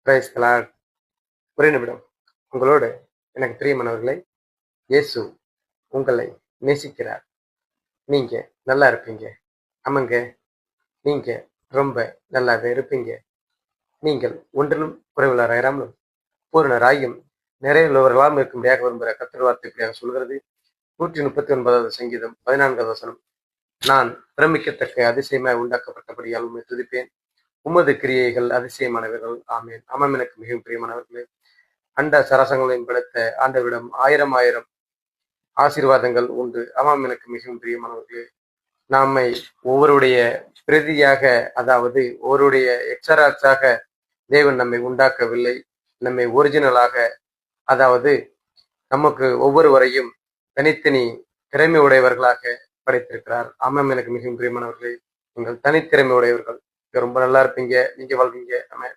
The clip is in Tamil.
Praise the Lord. ஒரே நிமிடம். உங்களோடு எனக்கு பிரியமானவர்களே, இயேசு உங்களை நேசிக்கிறார். நீங்க நல்லா இருப்பீங்க. ஆமாங்க, நீங்க ரொம்ப நல்லாவே இருப்பீங்க. நீங்கள் ஒன்றிலும் குறைவுள்ளவராயிராமலும் பூரணராயும் நிறைவுள்ளவர்களாகவும் இருக்கும்படியாக விரும்புகிற கர்த்தர் வார்த்தை இப்படியாக சொல்கிறது. 139வது சங்கீதம் 14வது வசனம். நான் பிரமிக்கத்தக்க அதிசயமாய் உண்டாக்கப்பட்டபடியால் உம்மை துதிப்பேன். உமது கிரியைகள் அதிசயமானவர்கள். ஆமேன். ஆமாம், எனக்கு மிகவும் பிரியமானவர்களே, அண்ட சராசங்களையும் படைத்த ஆண்டவரிடம் 1000 ஆசீர்வாதங்கள் உண்டு. ஆமாம், எனக்கு மிகவும் பிரியமானவர்களே, நம்மை ஒவ்வொருடைய பிரதியாக, அதாவது ஒருடைய எக்ஸராக்ஸாக தேவன் நம்மை உண்டாக்கவில்லை. நம்மை ஒரிஜினலாக, அதாவது நமக்கு ஒவ்வொருவரையும் தனித்தனி திறமை உடையவர்களாக படைத்திருக்கிறார். ஆமாம், எனக்கு மிகவும் பிரியமானவர்களே, நீங்கள் தனித்திறமை உடையவர்கள். நீங்க ரொம்ப நல்லா இருப்பீங்க. நீங்க வாழ்வீங்க. ஆமாம்.